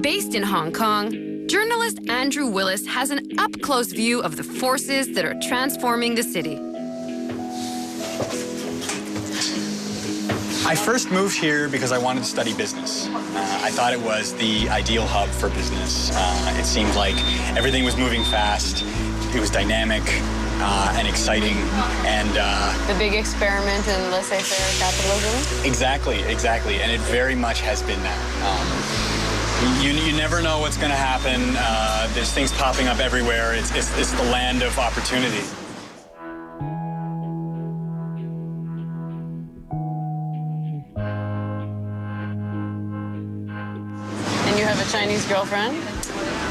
Based in Hong Kong, journalist Andrew Willis has an up-close view of the forces that are transforming the city. I first moved here because I wanted to study business. I thought it was the ideal hub for business. It seemed like everything was moving fast. It was dynamic and exciting, and the big experiment in laissez-faire capitalism. Exactly, and it very much has been that. You never know what's going to happen. There's things popping up everywhere. It's the land of opportunity. And you have a Chinese girlfriend?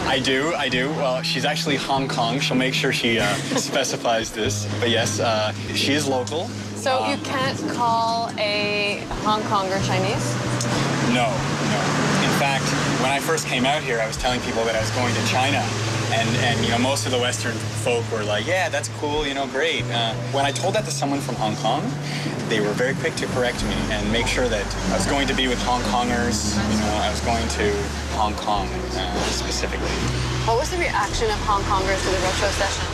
I do. Well, she's actually Hong Kong. She'll make sure she specifies this. But yes, she is local. So you can't call a Hong Konger Chinese? No. In fact, when I first came out here, I was telling people that I was going to China. And you know, most of the Western folk were like, yeah, that's cool, you know, great. When I told that to someone from Hong Kong, they were very quick to correct me and make sure that I was going to be with Hong Kongers. You know, I was going to Hong Kong specifically. What was the reaction of Hong Kongers to the retro session?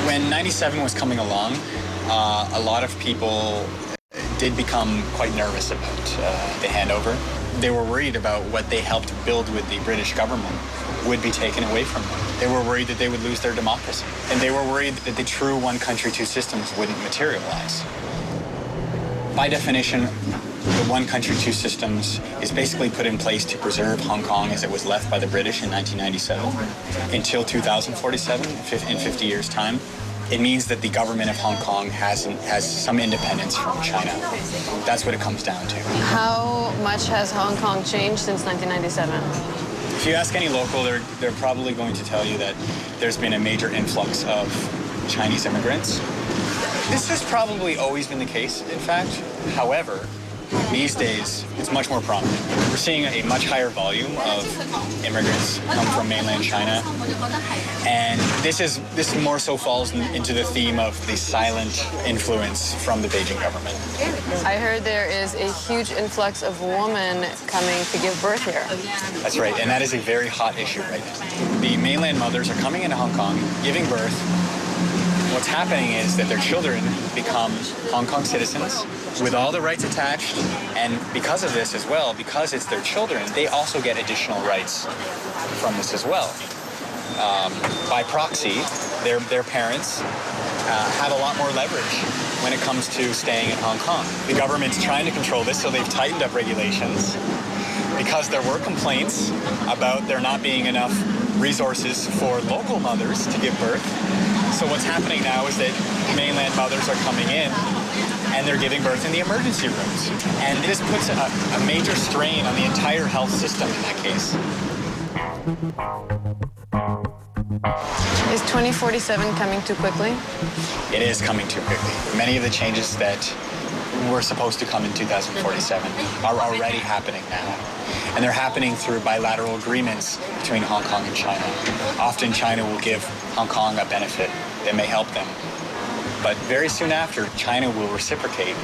When 97 was coming along, a lot of people did become quite nervous about the handover. They were worried about what they helped build with the British government would be taken away from them. They were worried that they would lose their democracy. And they were worried that the true one country, two systems wouldn't materialize. By definition, the one country, two systems is basically put in place to preserve Hong Kong as it was left by the British in 1997 until 2047, in 50 years' time. It means that the government of Hong Kong has some independence from China. That's what it comes down to. How much has Hong Kong changed since 1997? If you ask any local, they're probably going to tell you that there's been a major influx of Chinese immigrants. This has probably always been the case, in fact. However, these days, it's much more prominent. We're seeing a much higher volume of immigrants come from mainland China. And this more so falls into the theme of the silent influence from the Beijing government. I heard there is a huge influx of women coming to give birth here. That's right, and that is a very hot issue right now. The mainland mothers are coming into Hong Kong, giving birth. What's happening is that their children become Hong Kong citizens with all the rights attached, and because of this as well, because it's their children, they also get additional rights from this as well. By proxy, their parents have a lot more leverage when it comes to staying in Hong Kong. The government's trying to control this, so they've tightened up regulations because there were complaints about there not being enough resources for local mothers to give birth. So what's happening now is that mainland mothers are coming in and they're giving birth in the emergency rooms. And this puts a major strain on the entire health system in that case. Is 2047 coming too quickly? It is coming too quickly. Many of the changes that were supposed to come in 2047 are already happening now. And they're happening through bilateral agreements between Hong Kong and China. Often China will give Hong Kong a benefit that may help them. But very soon after, China will reciprocate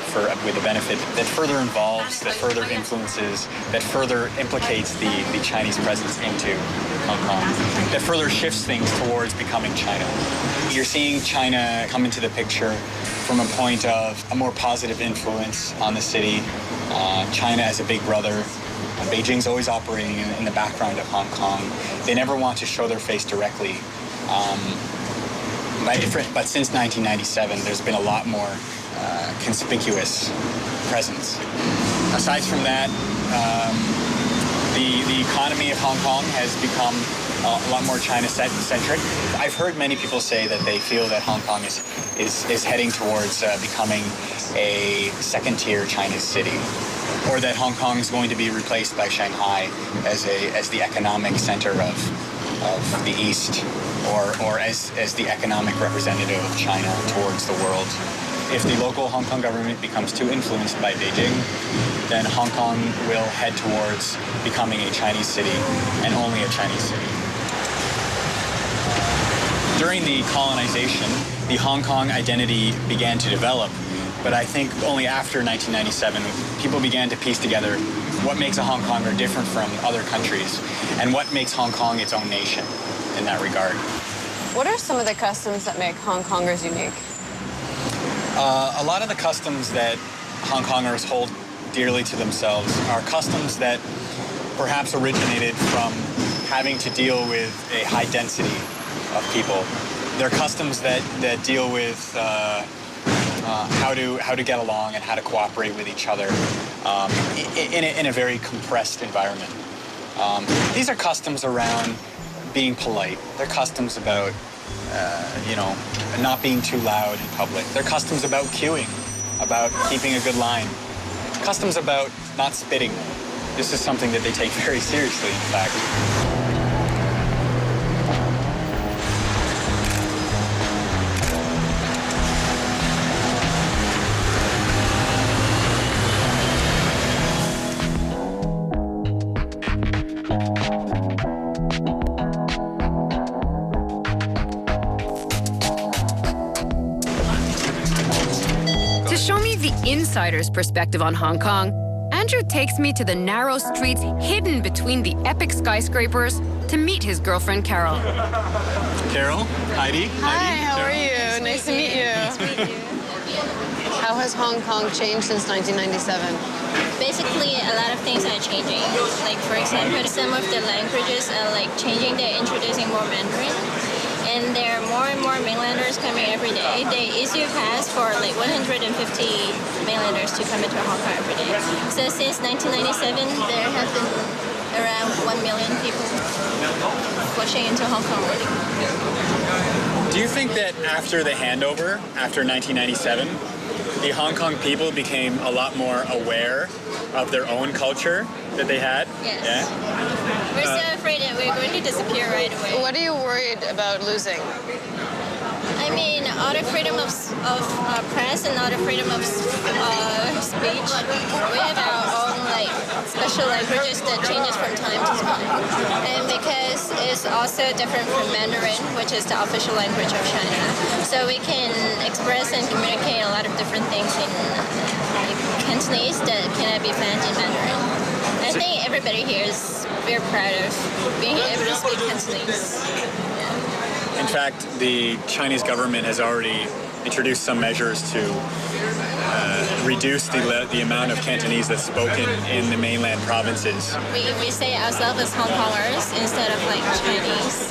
with a benefit that further involves, that further influences, that further implicates the Chinese presence into Hong Kong, that further shifts things towards becoming China. You're seeing China come into the picture from a point of a more positive influence on the city. China as a big brother. Beijing's always operating in the background of Hong Kong. They never want to show their face directly. But since 1997, there's been a lot more conspicuous presence. Aside from that, the economy of Hong Kong has become a lot more China-centric. I've heard many people say that they feel that Hong Kong is heading towards becoming a second-tier Chinese city, or that Hong Kong is going to be replaced by Shanghai as the economic center of the East, or as the economic representative of China towards the world. If the local Hong Kong government becomes too influenced by Beijing, then Hong Kong will head towards becoming a Chinese city and only a Chinese city. During the colonization, the Hong Kong identity began to develop But I think only after 1997, people began to piece together what makes a Hong Konger different from other countries and what makes Hong Kong its own nation in that regard. What are some of the customs that make Hong Kongers unique? A lot of the customs that Hong Kongers hold dearly to themselves are customs that perhaps originated from having to deal with a high density of people. They're customs that deal with how to get along and how to cooperate with each other in a very compressed environment. These are customs around being polite. They're customs about not being too loud in public. They're customs about queuing, about keeping a good line. Customs about not spitting. This is something that they take very seriously, in fact. To show me the insider's perspective on Hong Kong, Andrew takes me to the narrow streets hidden between the epic skyscrapers to meet his girlfriend, Carol. Carol, Heidi. Hi, how are you? Nice to meet you. How has Hong Kong changed since 1997? Basically, a lot of things are changing. Like, for example, some of the languages are like changing. They're introducing more Mandarin. And there are more and more mainlanders coming every day. They issue pass for like 150 mainlanders to come into Hong Kong every day. So since 1997, there have been around 1 million people flushing into Hong Kong already. Do you think that after the handover, after 1997, the Hong Kong people became a lot more aware of their own culture that they had? Yes. Yeah? We're so afraid that we're going to disappear right away. What are you worried about losing? I mean, all the freedom of press and all the freedom of speech. We have our own like special languages that changes from time to time, and because it's also different from Mandarin, which is the official language of China, so we can express and communicate a lot of different things in like, Cantonese that cannot be found in Mandarin. I think everybody here is very proud of being able to speak Cantonese. In fact, the Chinese government has already introduced some measures to reduce the amount of Cantonese that's spoken in the mainland provinces. We say ourselves as Hong Kongers instead of like Chinese.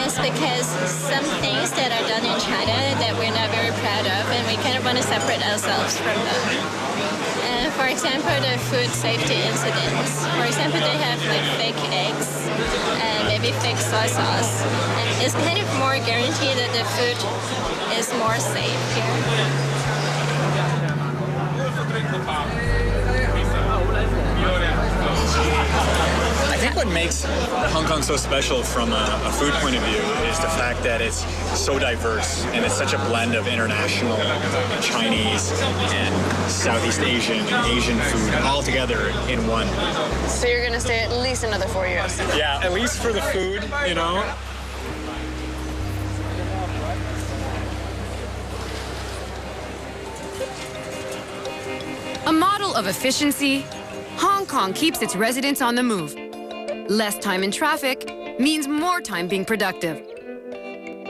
It's because some things that are done in China that we're not very proud of, and we kind of want to separate ourselves from them. For example, the food safety incidents. For example, they have like fake eggs and maybe fake soy sauce. And it's kind of more guaranteed that the food is more safe here. I think what makes Hong Kong so special from a food point of view is the fact that it's so diverse and it's such a blend of international, Chinese, and Southeast Asian and Asian food all together in one. So you're going to stay at least another 4 years? Yeah, at least for the food, you know. A model of efficiency, Hong Kong keeps its residents on the move. Less time in traffic means more time being productive.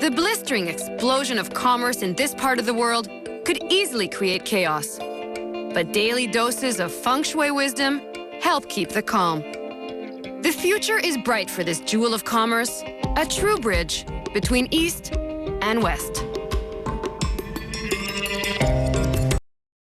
The blistering explosion of commerce in this part of the world could easily create chaos. But daily doses of feng shui wisdom help keep the calm. The future is bright for this jewel of commerce, a true bridge between East and West.